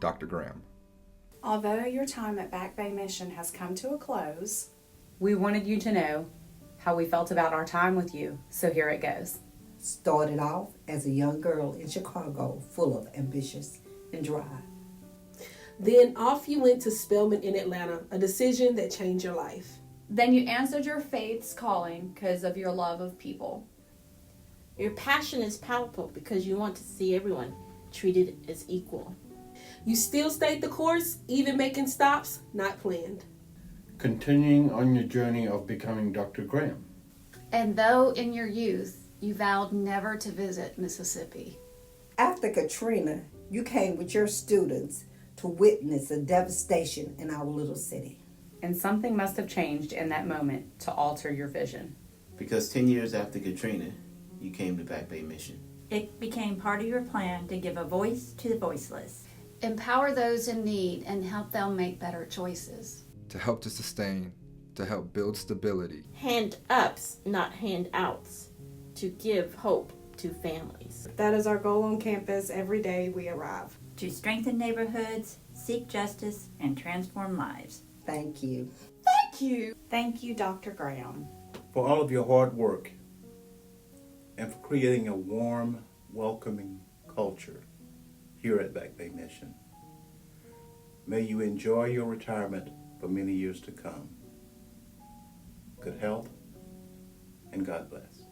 Dr. Graham. Although your time at Back Bay Mission has come to a close, we wanted you to know how we felt about our time with you, so here it goes. Started off as a young girl in Chicago, full of ambitions and drive. Then off you went to Spelman in Atlanta, a decision that changed your life. Then you answered your faith's calling because of your love of people. Your passion is palpable because you want to see everyone treated as equal. You still stayed the course, even making stops not planned. Continuing on your journey of becoming Dr. Graham. And though in your youth you vowed never to visit Mississippi. After Katrina, you came with your students to witness the devastation in our little city. And something must have changed in that moment to alter your vision. Because 10 years after Katrina, you came to Back Bay Mission. It became part of your plan to give a voice to the voiceless. Empower those in need and help them make better choices. To help to sustain, to help build stability. Hand-ups, not handouts. To give hope to families. That is our goal on campus every day we arrive. To strengthen neighborhoods, seek justice, and transform lives. Thank you. Thank you. Thank you, Dr. Graham. For all of your hard work and for creating a warm, welcoming culture here at Back Bay Mission. May you enjoy your retirement for many years to come. Good health and God bless.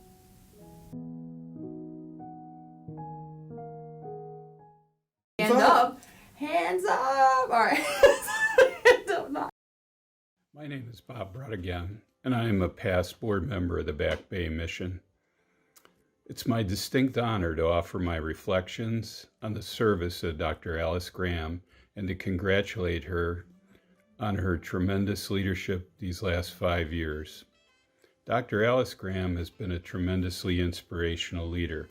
Hands up. Hands up. All right. My name is Bob Brodigan, and I am a past board member of the Back Bay Mission. It's my distinct honor to offer my reflections on the service of Dr. Alice Graham and to congratulate her on her tremendous leadership these last 5 years. Dr. Alice Graham has been a tremendously inspirational leader.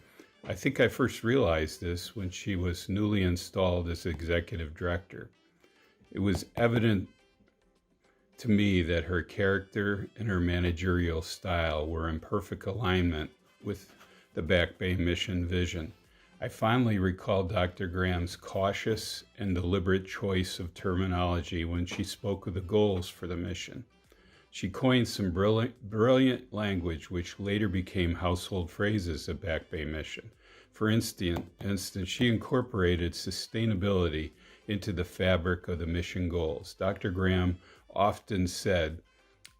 I think I first realized this when she was newly installed as executive director. It was evident to me that her character and her managerial style were in perfect alignment with the Back Bay Mission vision. I fondly recall Dr. Graham's cautious and deliberate choice of terminology when she spoke of the goals for the mission. She coined some brilliant language which later became household phrases at Back Bay Mission. For instance, she incorporated sustainability into the fabric of the mission goals. Dr. Graham often said,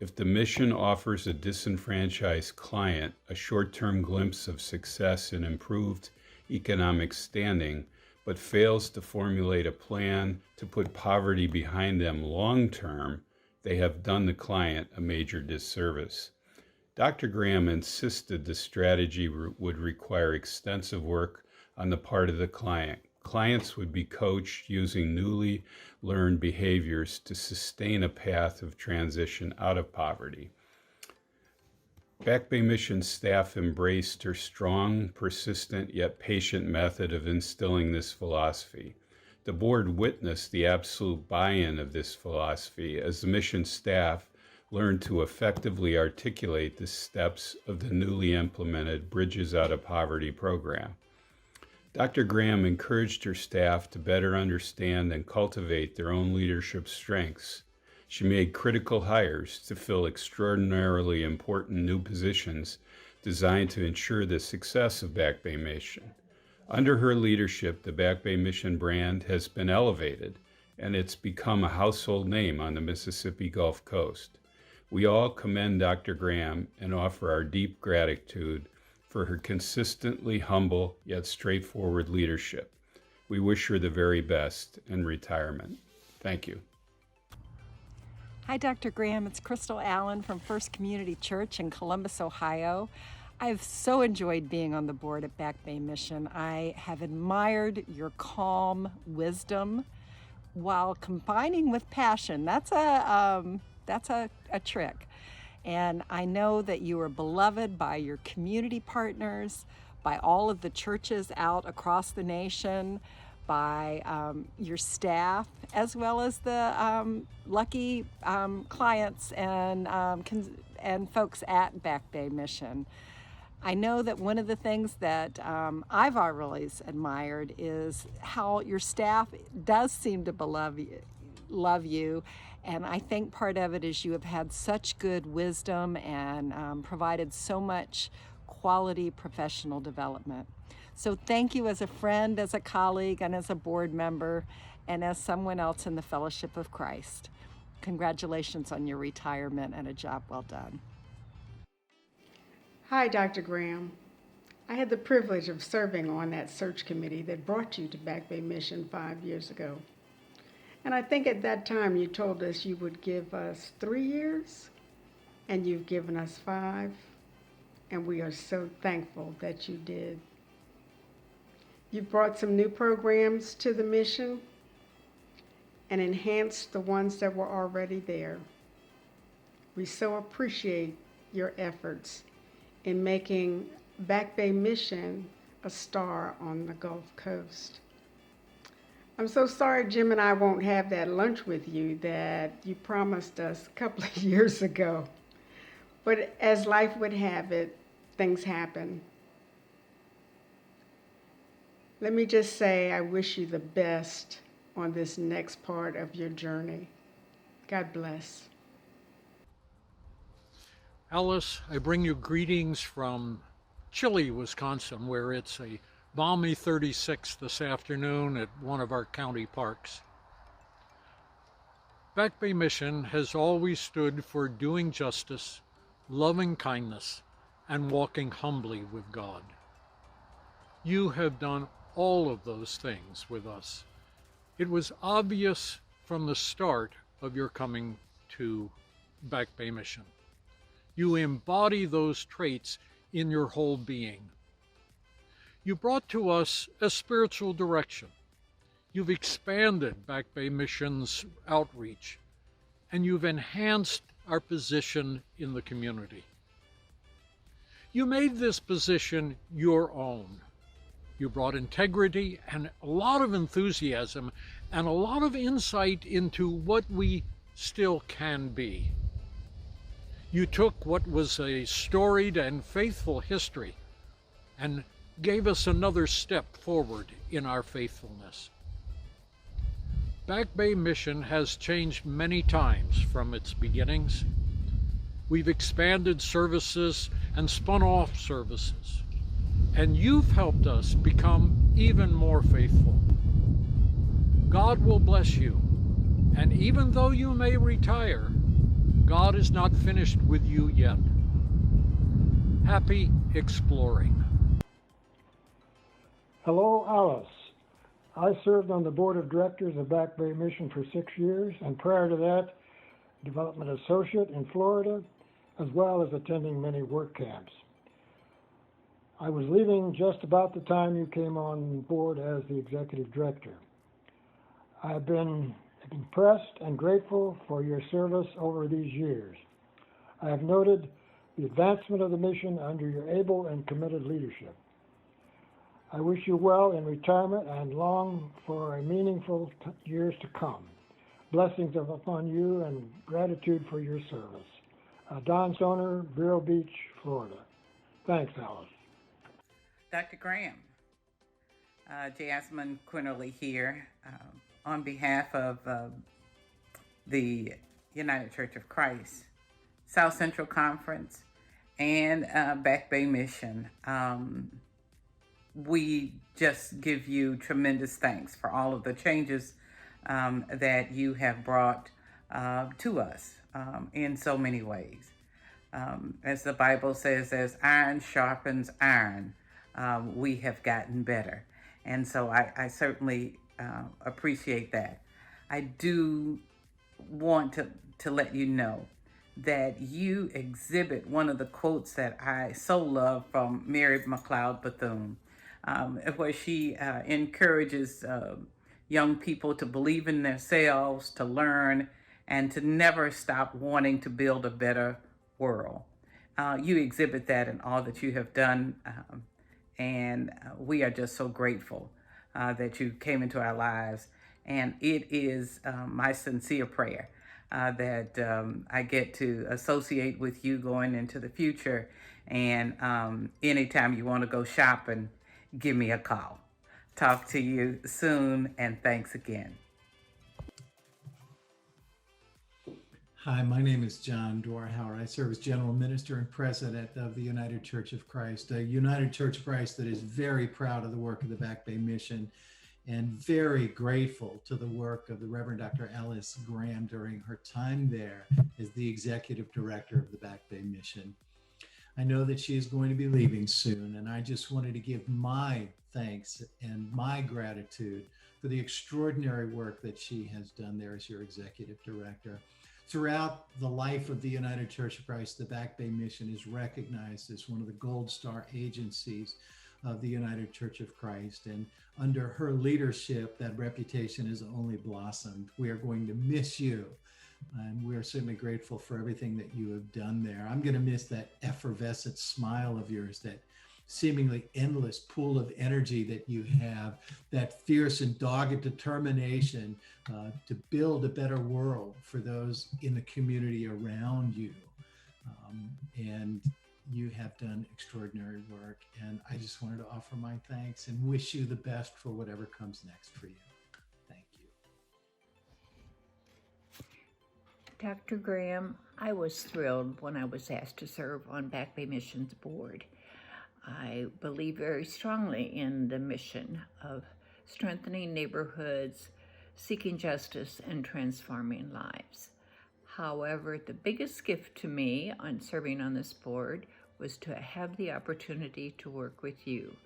if the mission offers a disenfranchised client a short-term glimpse of success and improved economic standing, but fails to formulate a plan to put poverty behind them long-term, they have done the client a major disservice. Dr. Graham insisted the strategy would require extensive work on the part of the client. Clients would be coached using newly learned behaviors to sustain a path of transition out of poverty. Back Bay Mission staff embraced her strong, persistent, yet patient method of instilling this philosophy. The board witnessed the absolute buy-in of this philosophy as the mission staff learned to effectively articulate the steps of the newly implemented Bridges Out of Poverty program. Dr. Graham encouraged her staff to better understand and cultivate their own leadership strengths. She made critical hires to fill extraordinarily important new positions designed to ensure the success of Back Bay Mission. Under her leadership, the Back Bay Mission brand has been elevated, and it's become a household name on the Mississippi Gulf Coast. We all commend Dr. Graham and offer our deep gratitude for her consistently humble yet straightforward leadership. We wish her the very best in retirement. Thank you. Hi, Dr. Graham. It's Crystal Allen from First Community Church in Columbus, Ohio. I've so enjoyed being on the board at Back Bay Mission. I have admired your calm wisdom while combining with passion. That's a trick. And I know that you are beloved by your community partners, by all of the churches out across the nation, by your staff, as well as the lucky clients and folks at Back Bay Mission. I know that one of the things that I've always admired is how your staff does seem to love you. And I think part of it is you have had such good wisdom and provided so much quality professional development. So thank you as a friend, as a colleague, and as a board member, and as someone else in the Fellowship of Christ. Congratulations on your retirement and a job well done. Hi, Dr. Graham. I had the privilege of serving on that search committee that brought you to Back Bay Mission 5 years ago. And I think at that time you told us you would give us 3 years, and you've given us 5, and we are so thankful that you did. You brought some new programs to the mission and enhanced the ones that were already there. We so appreciate your efforts in making Back Bay Mission a star on the Gulf Coast. I'm so sorry Jim and I won't have that lunch with you that you promised us a couple of years ago. But as life would have it, things happen. Let me just say I wish you the best on this next part of your journey. God bless. Alice, I bring you greetings from chilly Wisconsin, where it's a balmy 36 this afternoon at one of our county parks. Back Bay Mission has always stood for doing justice, loving kindness, and walking humbly with God. You have done all of those things with us. It was obvious from the start of your coming to Back Bay Mission. You embody those traits in your whole being. You brought to us a spiritual direction. You've expanded Back Bay Mission's outreach, and you've enhanced our position in the community. You made this position your own. You brought integrity and a lot of enthusiasm and a lot of insight into what we still can be. You took what was a storied and faithful history and gave us another step forward in our faithfulness. Back Bay Mission has changed many times from its beginnings. We've expanded services and spun off services, and you've helped us become even more faithful. God will bless you, and even though you may retire, God is not finished with you yet. Happy exploring. Hello, Alice. I served on the board of directors of Back Bay Mission for 6 years, and prior to that, development associate in Florida, as well as attending many work camps. I was leaving just about the time you came on board as the executive director. I've been impressed and grateful for your service over these years. I have noted the advancement of the mission under your able and committed leadership. I wish you well in retirement and long for a meaningful years to come. Blessings upon you and gratitude for your service. Don Stoner, Vero Beach, Florida. Thanks, Alice. Dr. Graham, Jasmine Quinterly here on behalf of the United Church of Christ, South Central Conference, and Back Bay Mission. We just give you tremendous thanks for all of the changes that you have brought to us in so many ways. As the Bible says, as iron sharpens iron, we have gotten better. And so I certainly appreciate that. I do want to let you know that you exhibit one of the quotes that I so love from Mary McLeod Bethune, where she encourages young people to believe in themselves, to learn, and to never stop wanting to build a better world. You exhibit that in all that you have done, and we are just so grateful that you came into our lives. And it is my sincere prayer that I get to associate with you going into the future. And anytime you want to go shopping, give me a call. Talk to you soon, and thanks again. Hi, my name is John Dorhauer. I serve as General Minister and President of the United Church of Christ, a United Church of Christ that is very proud of the work of the Back Bay Mission and very grateful to the work of the Reverend Dr. Alice Graham during her time there as the Executive Director of the Back Bay Mission. I know that she is going to be leaving soon, and I just wanted to give my thanks and my gratitude for the extraordinary work that she has done there as your Executive Director. Throughout the life of the United Church of Christ, the Back Bay Mission is recognized as one of the Gold Star agencies of the United Church of Christ. And under her leadership, that reputation has only blossomed. We are going to miss you. And we are certainly grateful for everything that you have done there. I'm going to miss that effervescent smile of yours, that seemingly endless pool of energy that you have, that fierce and dogged determination to build a better world for those in the community around you. And you have done extraordinary work. And I just wanted to offer my thanks and wish you the best for whatever comes next for you. Thank you. Dr. Graham, I was thrilled when I was asked to serve on Back Bay Mission's board. I believe very strongly in the mission of strengthening neighborhoods, seeking justice, and transforming lives. However, the biggest gift to me on serving on this board was to have the opportunity to work with you.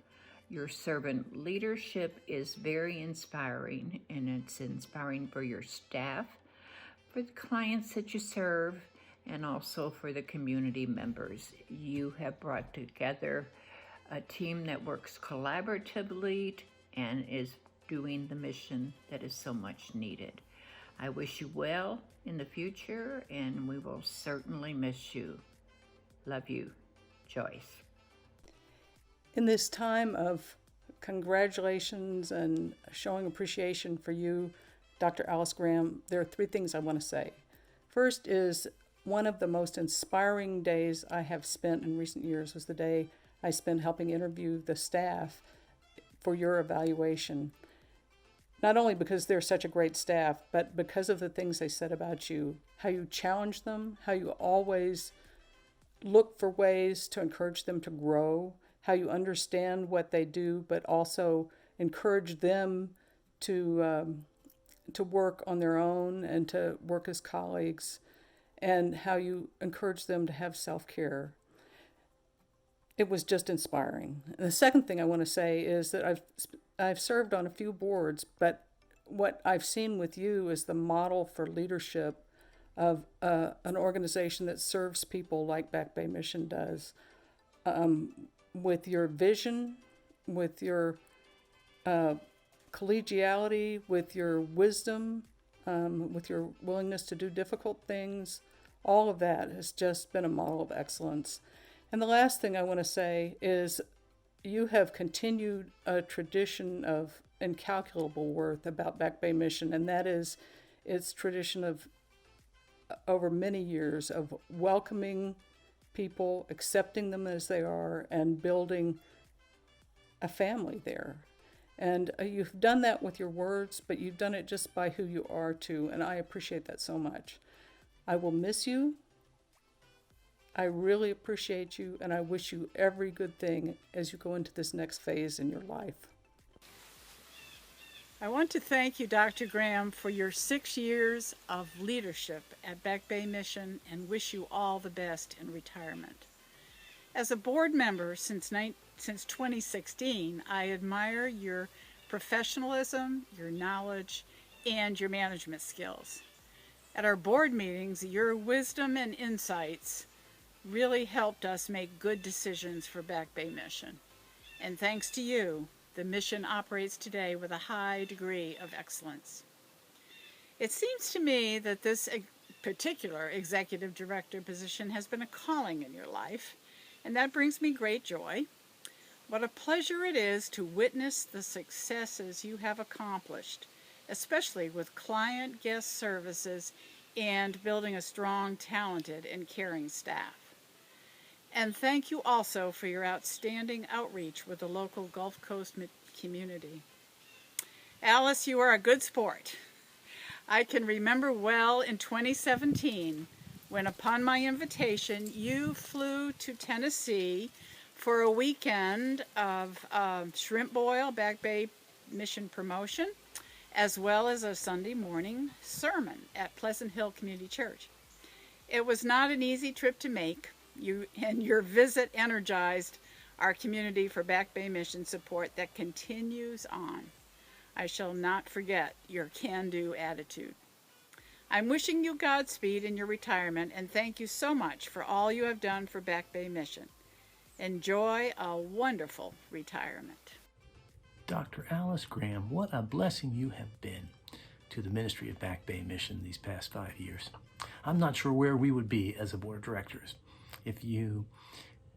Your servant leadership is very inspiring, and it's inspiring for your staff, for the clients that you serve, and also for the community members. You have brought together a team that works collaboratively and is doing the mission that is so much needed. I wish you well in the future, and we will certainly miss you. Love you, Joyce. In this time of congratulations and showing appreciation for you, Dr. Alice Graham, there are three things I want to say. First is one of the most inspiring days I have spent in recent years was the day I spent helping interview the staff for your evaluation. Not only because they're such a great staff, but because of the things they said about you, how you challenge them, how you always look for ways to encourage them to grow, how you understand what they do, but also encourage them to work on their own and to work as colleagues, and how you encourage them to have self-care. It was just inspiring. And the second thing I want to say is that I've served on a few boards, but what I've seen with you is the model for leadership of an organization that serves people like Back Bay Mission does, with your vision, with your collegiality, with your wisdom, with your willingness to do difficult things. All of that has just been a model of excellence. And the last thing I want to say is you have continued a tradition of incalculable worth about Back Bay Mission, and that is its tradition of over many years of welcoming people, accepting them as they are, and building a family there. And you've done that with your words, but you've done it just by who you are too, and I appreciate that so much. I will miss you. I really appreciate you, and I wish you every good thing as you go into this next phase in your life. I want to thank you, Dr. Graham, for your 6 years of leadership at Back Bay Mission and wish you all the best in retirement. As a board member since 2016, I admire your professionalism, your knowledge, and your management skills. At our board meetings, your wisdom and insights really helped us make good decisions for Back Bay Mission. And thanks to you, the mission operates today with a high degree of excellence. It seems to me that this particular executive director position has been a calling in your life, and that brings me great joy. What a pleasure it is to witness the successes you have accomplished, especially with client guest services and building a strong, talented, and caring staff. And thank you also for your outstanding outreach with the local Gulf Coast community. Alice, you are a good sport. I can remember well in 2017 when, upon my invitation, you flew to Tennessee for a weekend of shrimp boil, Back Bay Mission promotion, as well as a Sunday morning sermon at Pleasant Hill Community Church. It was not an easy trip to make, and your visit energized our community for Back Bay Mission support that continues on. I shall not forget your can-do attitude. I'm wishing you Godspeed in your retirement, and thank you so much for all you have done for Back Bay Mission. Enjoy a wonderful retirement. Dr. Alice Graham, what a blessing you have been to the ministry of Back Bay Mission these past 5 years. I'm not sure where we would be as a board of directors if you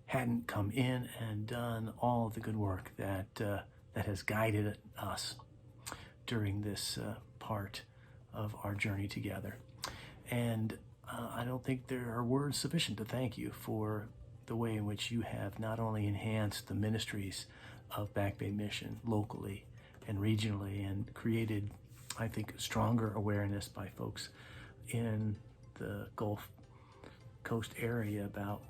hadn't come in and done all of the good work that has guided us during this part of our journey together. And I don't think there are words sufficient to thank you for the way in which you have not only enhanced the ministries of Back Bay Mission locally and regionally and created, I think, stronger awareness by folks in the Gulf Coast area about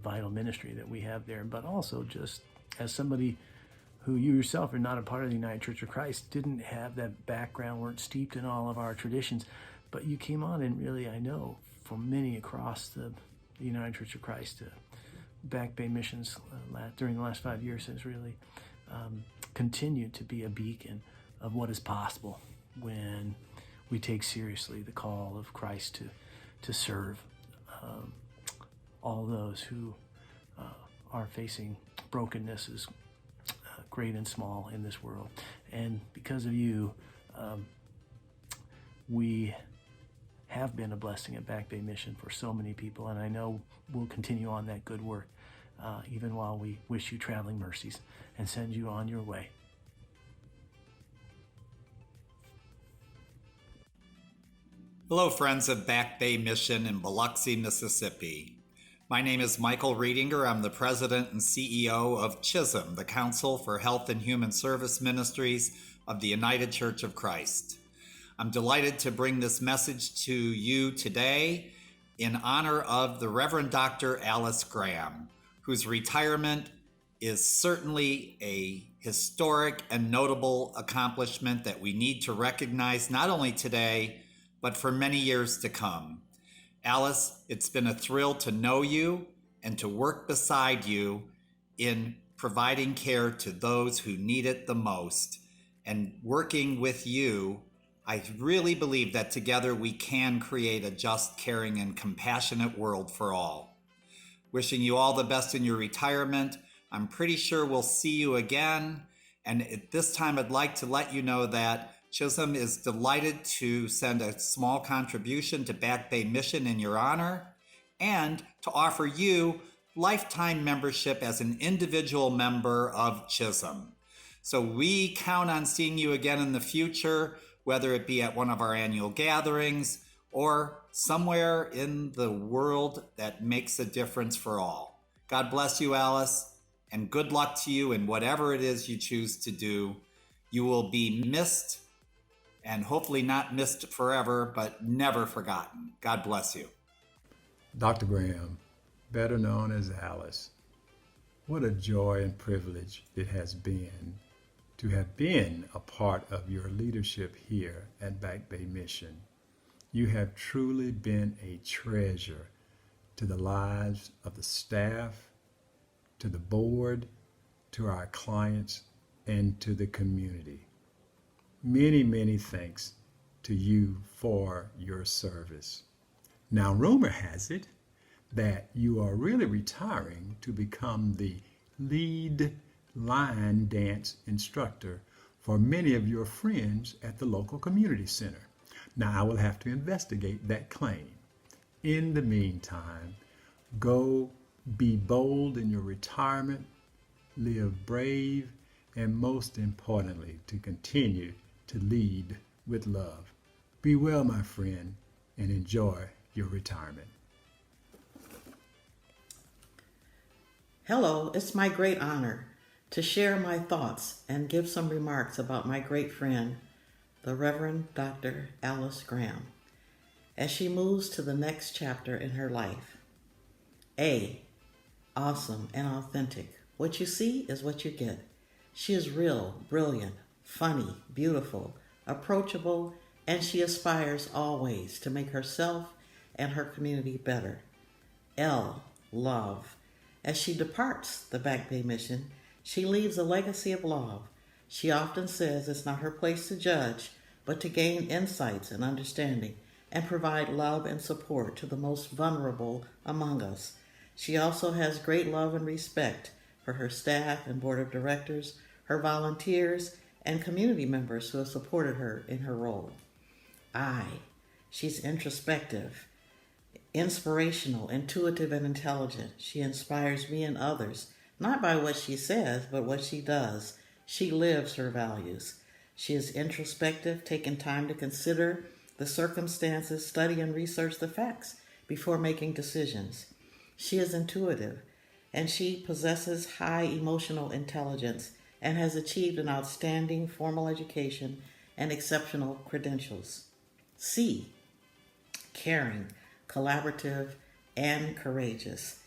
vital ministry that we have there, but also just as somebody who you yourself are not a part of the United Church of Christ, didn't have that background, weren't steeped in all of our traditions, but you came on and really, I know, for many across the United Church of Christ, Back Bay Missions during the last 5 years has really continued to be a beacon of what is possible when we take seriously the call of Christ to serve all those who are facing brokennesses, great and small, in this world. And because of you, we have been a blessing at Back Bay Mission for so many people, and I know we'll continue on that good work, even while we wish you traveling mercies and send you on your way. Hello, friends of Back Bay Mission in Biloxi, Mississippi. My name is Michael Riedinger. I'm the president and CEO of CHISM, the Council for Health and Human Service Ministries of the United Church of Christ. I'm delighted to bring this message to you today in honor of the Reverend Dr. Alice Graham, whose retirement is certainly a historic and notable accomplishment that we need to recognize not only today, but for many years to come. Alice, it's been a thrill to know you and to work beside you in providing care to those who need it the most. And working with you, I really believe that together we can create a just, caring, and compassionate world for all. Wishing you all the best in your retirement. I'm pretty sure we'll see you again. And at this time, I'd like to let you know that CHISM is delighted to send a small contribution to Back Bay Mission in your honor and to offer you lifetime membership as an individual member of CHISM. So we count on seeing you again in the future, whether it be at one of our annual gatherings or somewhere in the world that makes a difference for all. God bless you, Alice, and good luck to you in whatever it is you choose to do. You will be missed, and hopefully not missed forever, but never forgotten. God bless you. Dr. Graham, better known as Alice, what a joy and privilege it has been to have been a part of your leadership here at Back Bay Mission. You have truly been a treasure to the lives of the staff, to the board, to our clients, and to the community. Many, many thanks to you for your service. Now, rumor has it that you are really retiring to become the lead line dance instructor for many of your friends at the local community center. Now, I will have to investigate that claim. In the meantime, go be bold in your retirement, live brave, and most importantly, to continue to lead with love. Be well, my friend, and enjoy your retirement. Hello, it's my great honor to share my thoughts and give some remarks about my great friend, the Reverend Dr. Alice Graham, as she moves to the next chapter in her life. A, awesome and authentic. What you see is what you get. She is real, brilliant, funny, beautiful, approachable, and she aspires always to make herself and her community better. L, love. As she departs the Back Bay Mission, she leaves a legacy of love. She often says it's not her place to judge, but to gain insights and understanding and provide love and support to the most vulnerable among us. She also has great love and respect for her staff and board of directors, her volunteers, and community members who have supported her in her role. I, she's introspective, inspirational, intuitive, and intelligent. She inspires me and others, not by what she says, but what she does. She lives her values. She is introspective, taking time to consider the circumstances, study and research the facts before making decisions. She is intuitive, and she possesses high emotional intelligence and has achieved an outstanding formal education and exceptional credentials. C, caring, collaborative, and courageous.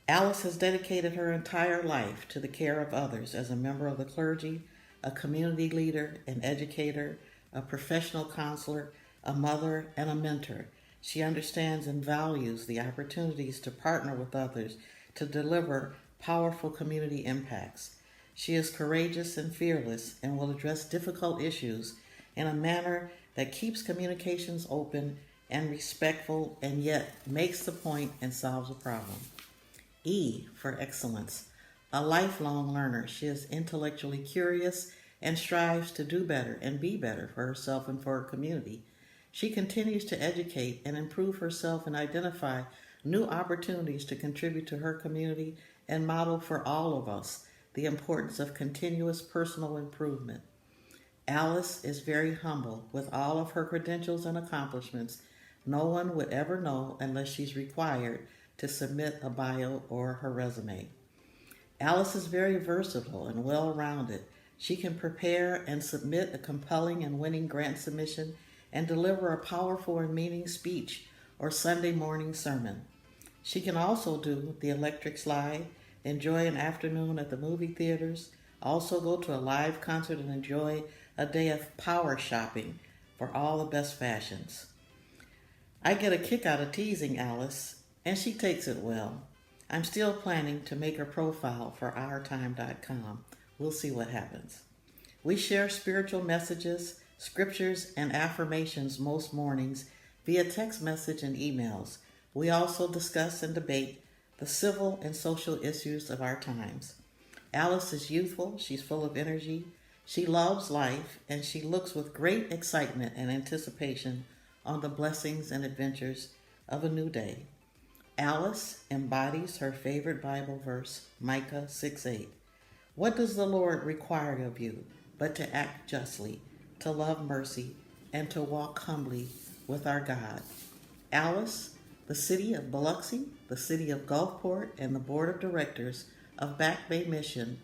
Alice has dedicated her entire life to the care of others as a member of the clergy, a community leader, an educator, a professional counselor, a mother, and a mentor. She understands and values the opportunities to partner with others to deliver powerful community impacts. She is courageous and fearless and will address difficult issues in a manner that keeps communications open and respectful and yet makes the point and solves a problem. E, for excellence. A lifelong learner, she is intellectually curious and strives to do better and be better for herself and for her community. She continues to educate and improve herself and identify new opportunities to contribute to her community and model for all of us the importance of continuous personal improvement. Alice is very humble with all of her credentials and accomplishments. No one would ever know unless she's required to submit a bio or her resume. Alice is very versatile and well-rounded. She can prepare and submit a compelling and winning grant submission and deliver a powerful and meaning speech or Sunday morning sermon. She can also do the electric slide, enjoy an afternoon at the movie theaters, also go to a live concert and enjoy a day of power shopping for all the best fashions. I get a kick out of teasing Alice, and she takes it well. I'm still planning to make her profile for ourtime.com. We'll see what happens. We share spiritual messages, scriptures, and affirmations most mornings via text message and emails. We also discuss and debate the civil and social issues of our times. Alice is youthful, she's full of energy, she loves life, and she looks with great excitement and anticipation on the blessings and adventures of a new day. Alice embodies her favorite Bible verse, Micah 6:8. What does the Lord require of you but to act justly, to love mercy, and to walk humbly with our God? Alice, the city of Biloxi, the city of Gulfport, and the board of directors of Back Bay Mission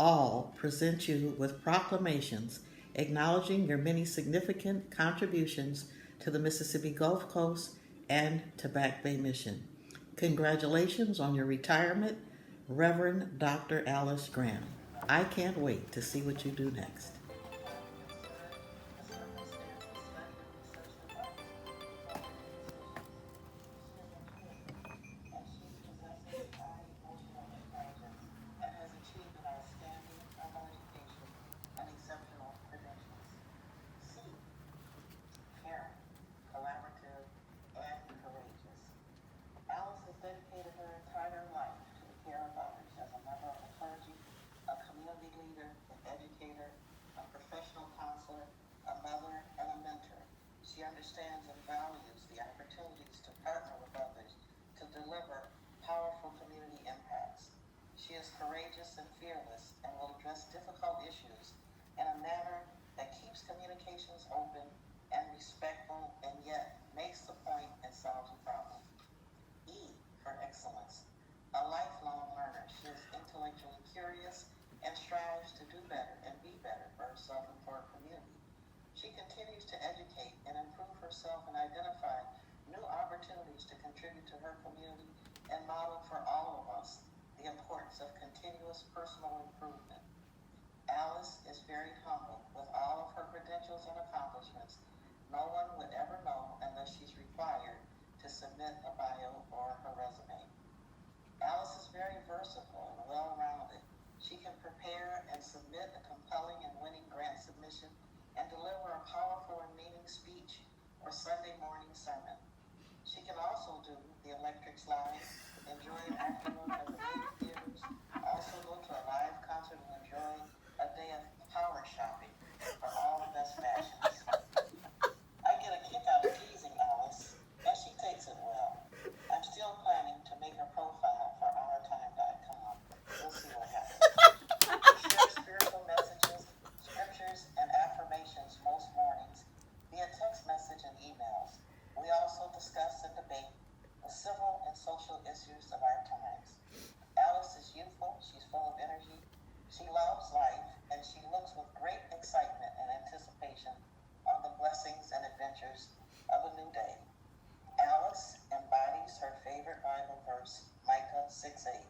all present you with proclamations acknowledging your many significant contributions to the Mississippi Gulf Coast and to Back Bay Mission. Congratulations on your retirement, Reverend Dr. Alice Graham. I can't wait to see what you do next. Dedicated her entire life to the care of others as a member of the clergy, a community leader, an educator, a professional counselor, a mother, and a mentor. She understands and values the opportunities to partner with others to deliver powerful community impacts. She is courageous and fearless and will address difficult issues in a manner that keeps communications open and respectful and yet makes the point She continues to educate and improve herself and identify new opportunities to contribute to her community and model for all of us the importance of continuous personal improvement. Alice is very humble with all of her credentials and accomplishments. No one would ever know unless she's required to submit a bio or her resume. Alice is very versatile and well-rounded. She can prepare and submit a compelling and winning grant submission and deliver a powerful and meaning speech or Sunday morning sermon. She can also do the electric slide, enjoy an afternoon at the movie theaters, also go to a live concert and enjoy a day of power shopping for all the best fashions. I get a kick out of teasing Alice, and she takes it well. I'm still planning to make her profile for ourtime.com. We'll see what happens. We share spiritual messages, scriptures, and affirmations most mornings via text message and emails. We also discuss and debate the civil and social issues of our times. Alice is youthful, she's full of energy, she loves life, and she looks with great excitement and anticipation on the blessings and adventures of a new day. Alice embodies her favorite Bible verse, Micah 6:8.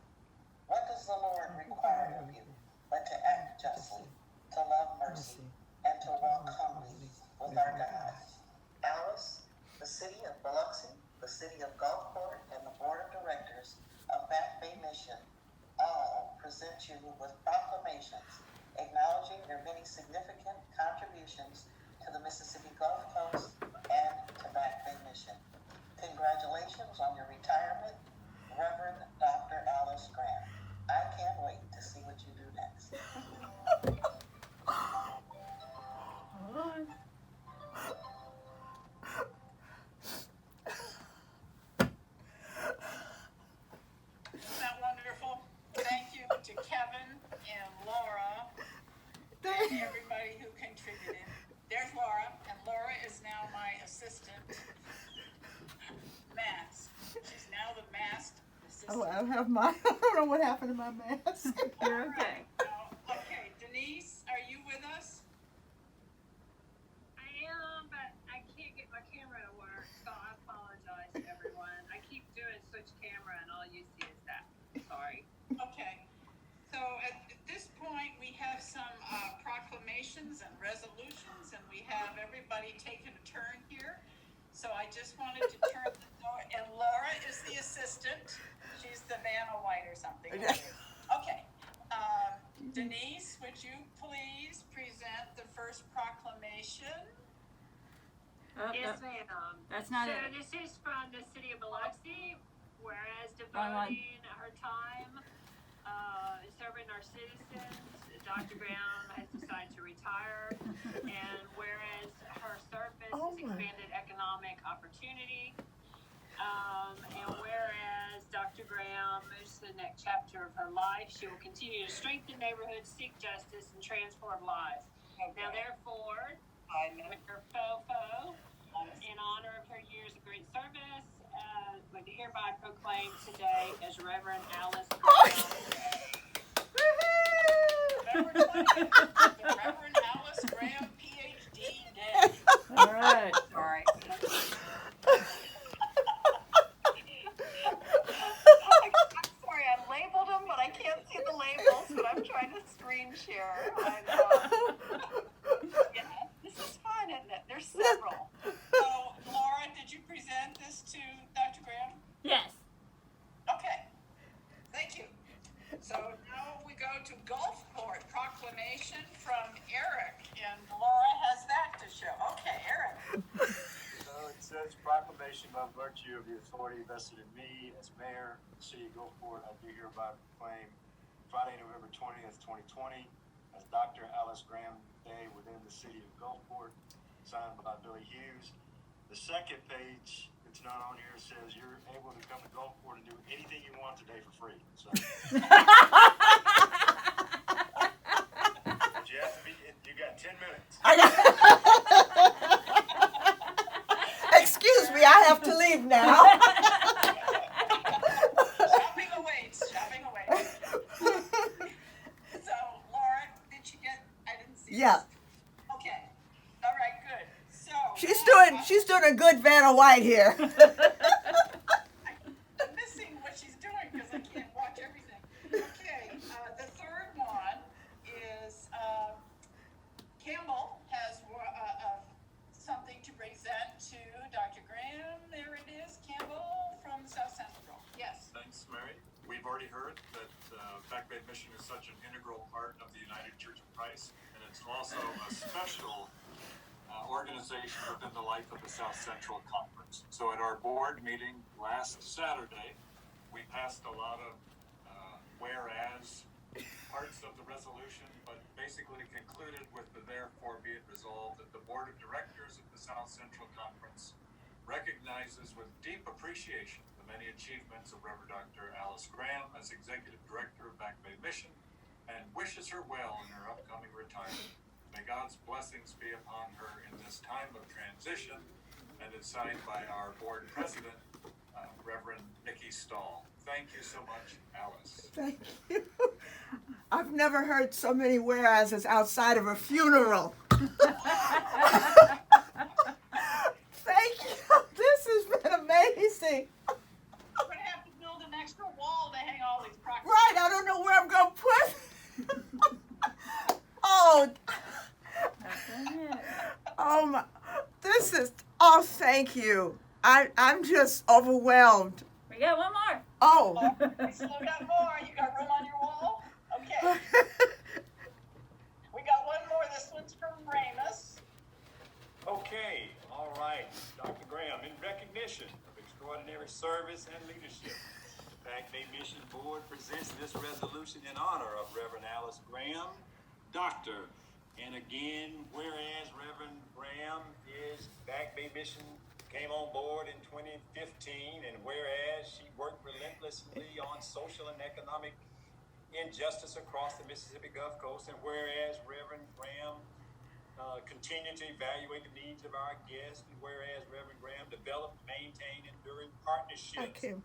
What does the Lord require of you but to act justly, to love mercy, and to walk humbly with our God? Alice, the city of Biloxi, the city of Gulfport, and the board of directors of Back Bay Mission all present you with proclamations acknowledging your many significant contributions to the Mississippi Gulf Coast and to Back Bay Mission. Congratulations on your retirement, Reverend Dr. Alice Graham. I can't wait to see what you do next. Isn't that wonderful? Thank you to Kevin and Laura and everybody who contributed. There's Laura, and Laura is now my assistant. Mask. She's now the masked assistant. Oh, I have my, I don't know what happened to my mask. You're okay. Okay, Denise, are you with us? I am, but I can't get my camera to work, so I apologize to everyone. I keep doing switch camera and all you see is that. Sorry. Okay. So at this point, we have some proclamations and resolutions, and we have everybody taking a turn here. So I just wanted to turn the door, and Laura is the assistant. She's the Vanna White or something. Okay. Denise, would you please present the first proclamation? Yes, ma'am. That's not so it. This is from the city of Biloxi, whereas devoting her time serving our citizens, Dr. Brown has decided to retire, and whereas her service has expanded economic opportunity, and whereas Dr. Graham moves to the next chapter of her life, she will continue to strengthen neighborhoods, seek justice, and transform lives. Okay. Now, therefore, Mayor Fofo, in honor of her years of great service, would hereby proclaim today as Reverend Alice Graham. The Reverend Alice Graham, Ph.D. Day. All right. All right. I'm sorry, I labeled them, but I can't see the labels, but I'm trying to screen share. Yeah, this is fun, isn't it? There's several. So, Laura, did you present this to Dr. Graham? Yes. Okay. Thank you. So now we go to Gulfport proclamation from Eric, and Laura has that to show. Okay, Eric. So it says proclamation by virtue of the authority vested in me as mayor of the city of Gulfport, I do hereby proclaim Friday, November 20th, 2020 as Dr. Alice Graham Day within the city of Gulfport, signed by Billy Hughes. The second page, it's not on here, says you're able to come to Gulfport and do anything you want today for free. So. But you have to be, you got 10 minutes. Excuse me, I have to leave now. Shopping awaits. So, Laura, did you get, I didn't see Yeah. this. Okay. All right, doing a good Vanna White here. I'm missing what she's doing because I can't watch everything. Okay, the third one is Campbell has something to present to Dr. Graham. There it is, Campbell from South Central. Yes. Thanks, Mary. We've already heard that Back Bay Mission is such an integral part of the United Church of Christ, and it's also a special organization within the life of the South Central Conference. So at our board meeting last Saturday, we passed a lot of whereas parts of the resolution, but basically concluded with the therefore be it resolved that the board of directors of the South Central Conference recognizes with deep appreciation the many achievements of Reverend Dr. Alice Graham as Executive Director of Back Bay Mission and wishes her well in her upcoming retirement. May God's blessings be upon her in this time of transition, and it's signed by our board president, Reverend Nikki Stahl. Thank you so much, Alice. Thank you. I've never heard so many whereases outside of a funeral. Thank you. This has been amazing. We're going to have to build an extra wall to hang all these proclamations. Right, I don't know where I'm going to put. Oh. Oh my. This is, oh, thank you. I'm just overwhelmed. We got one more. Oh. We still got more. You got room on your wall? Okay. We got one more. This one's from Ramus. Okay, all right. Dr. Graham, in recognition of extraordinary service and leadership, the Back Bay Mission Board presents this resolution in honor of Reverend Alice Graham, Doctor. And again, whereas Reverend Graham is Back Bay Mission came on board in 2015, and whereas she worked relentlessly on social and economic injustice across the Mississippi Gulf Coast, and whereas Reverend Graham continued to evaluate the needs of our guests, and whereas Reverend Graham developed, maintained enduring partnerships, and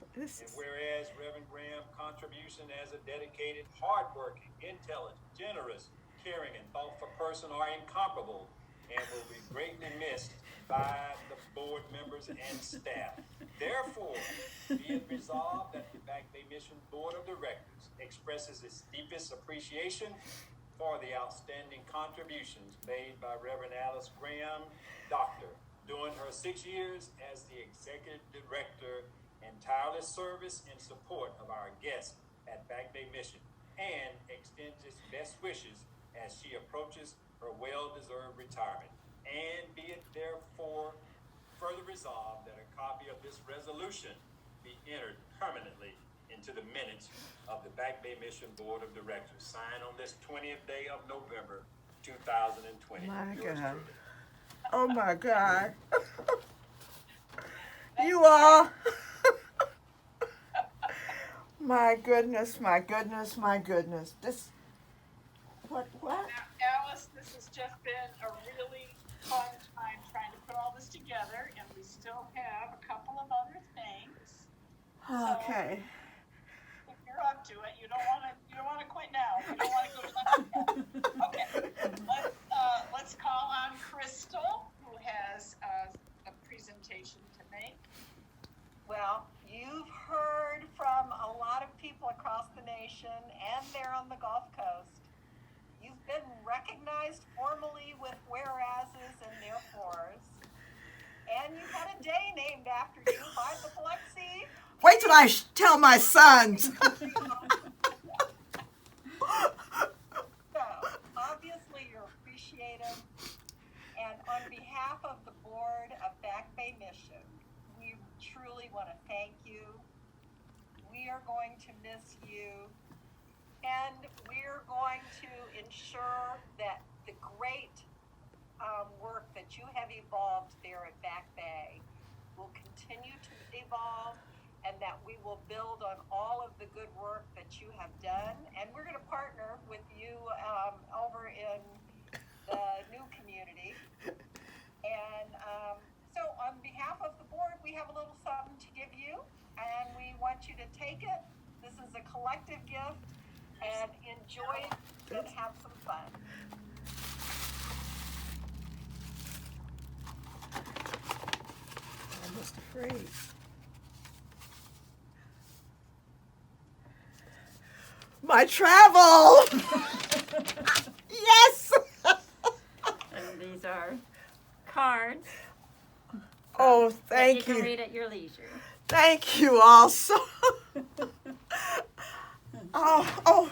whereas Reverend Graham's contribution as a dedicated, hardworking, intelligent, generous, caring, and thoughtful person are incomparable and will be greatly missed by the board members and staff. Therefore, be it resolved that the Back Bay Mission Board of Directors expresses its deepest appreciation for the outstanding contributions made by Reverend Alice Graham, Doctor, during her 6 years as the Executive Director and tireless service and support of our guests at Back Bay Mission, and extends its best wishes as she approaches her well-deserved retirement. And be it therefore further resolved that a copy of this resolution be entered permanently into the minutes of the Back Bay Mission Board of Directors, signed on this 20th day of November, 2020. My Yours God. truly. Oh my God. You all. My goodness, my goodness, my goodness. This, what? Now, Alice, this has just been a really fun time trying to put all this together, and we still have a couple of other things. Okay. So, if you're up to it, you don't want to quit now. You don't want to go down. Okay. Let's call on Crystal, who has a presentation to make. Well, you've heard from a lot of people across the nation and there on the Gulf Coast. You've been recognized formally with whereases and therefores. And you've had a day named after you by the Biloxi. Wait till I tell my sons. So, obviously you're appreciative. And on behalf of the board of Back Bay Mission, we truly want to thank you. We are going to miss you. And we're going to ensure that the great work that you have evolved there at Back Bay will continue to evolve, and that we will build on all of the good work that you have done. And we're going to partner with you over in the new community. And so on behalf of the board, we have a little something to give you, and we want you to take it. This is a collective gift, and enjoy it and have some fun. Great. My travel! Yes! And these are cards. Oh, that thank you. you. Can read at your leisure. Thank you all so. Oh.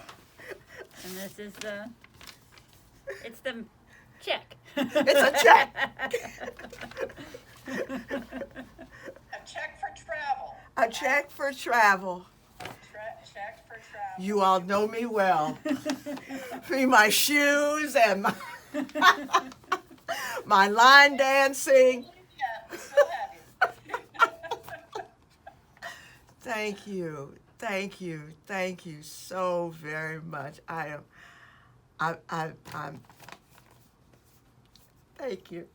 And this is it's the check. It's a check. A check for travel. A check for travel. Check for travel. You all know me well. For my shoes and my line dancing. Yeah, we still have you. Thank you. Thank you. Thank you so very much. I'm thank you.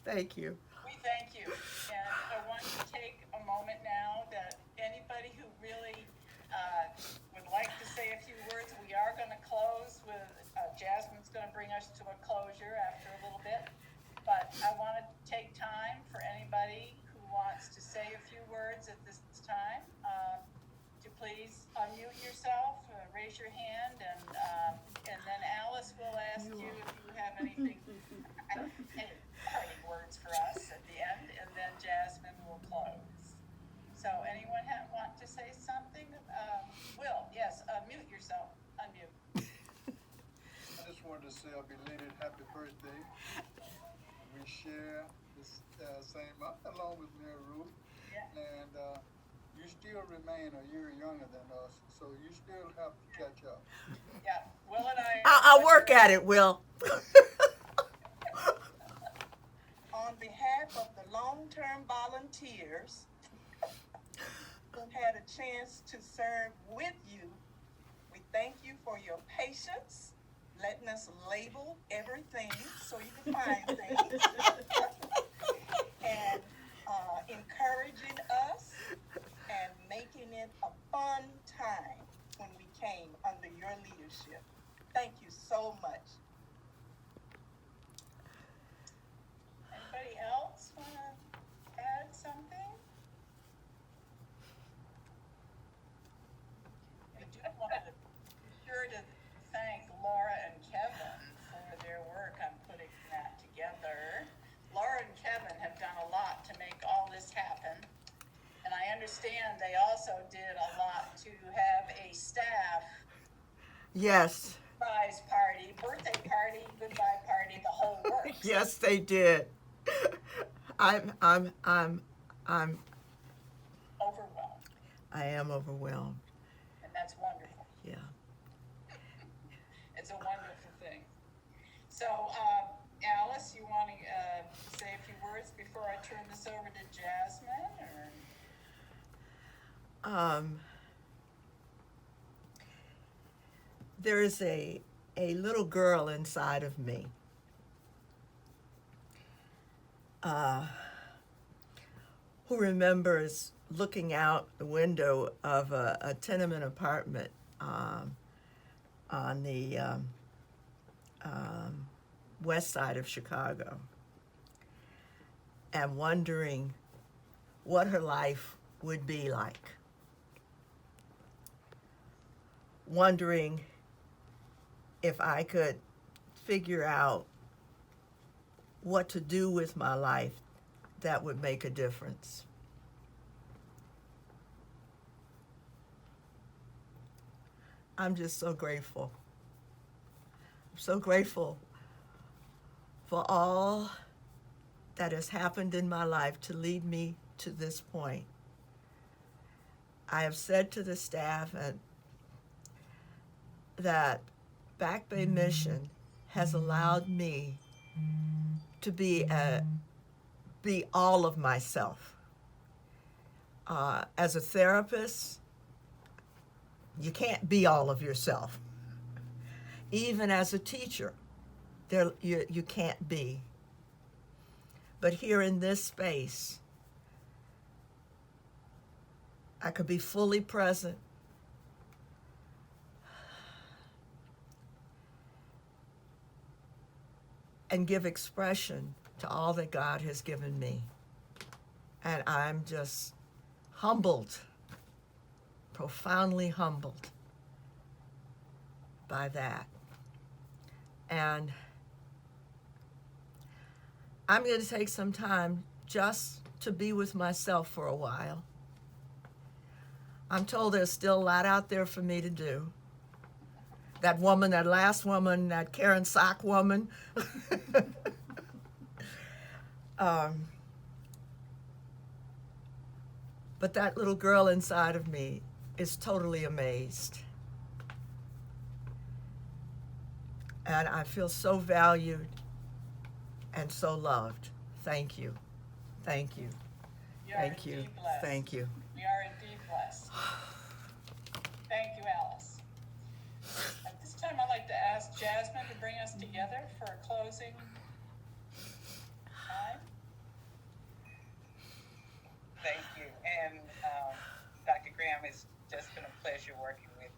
Thank you. We thank you. And I want to take a moment now that anybody who really would like to say a few words, we are going to close with, Jasmine's going to bring us to a closure after a little bit. But I want to take time for anybody who wants to say a few words at this time to please unmute yourself, raise your hand, and then Alice will ask you if you have anything, any parting words for us at the end, and then Jasmine will close. So anyone want to say something? Will, yes, mute yourself, unmute. I just wanted to say a belated happy birthday. We share this same month along with Mary Ruth, and you still remain a year younger than us, so you still have to catch up. Yeah, Will and I. I'll work at it, Will. On behalf of the long-term volunteers who had a chance to serve with you, we thank you for your patience, letting us label everything so you can find things, and encouraging us and making it a fun time when we came under your leadership. Thank you so much. Anybody else want to add something? We do want to be sure to thank Laura and Kevin for their work on putting that together. Laura and Kevin have done a lot to make all this happen. And I understand they also did a lot to have a staff Yes. surprise party, birthday party, goodbye party, the whole works. Yes, they did. I'm Overwhelmed. I am overwhelmed. And that's wonderful. Yeah. It's a wonderful thing. So, Alice, you want to say a few words before I turn this over to Jasmine? Or? There is a little girl inside of me who remembers looking out the window of a tenement apartment on the west side of Chicago and wondering what her life would be like. Wondering if I could figure out what to do with my life that would make a difference. I'm just so grateful. I'm so grateful for all that has happened in my life to lead me to this point. I have said to the staff that Back Bay Mission has allowed me to be all of myself. As a therapist, you can't be all of yourself. Even as a teacher, you can't be. But here in this space, I could be fully present. And give expression to all that God has given me. And I'm just humbled, profoundly humbled by that. And I'm going to take some time just to be with myself for a while. I'm told there's still a lot out there for me to do. That woman, that last woman, that Karen Sock woman. But that little girl inside of me is totally amazed. And I feel so valued and so loved. Thank you. Thank you. Thank you. Thank you. We are indeed blessed. Thank you, Alice. At this time, I'd like to ask Jasmine to bring us together for a closing time. Thank you. And Dr. Graham, it's just been a pleasure working with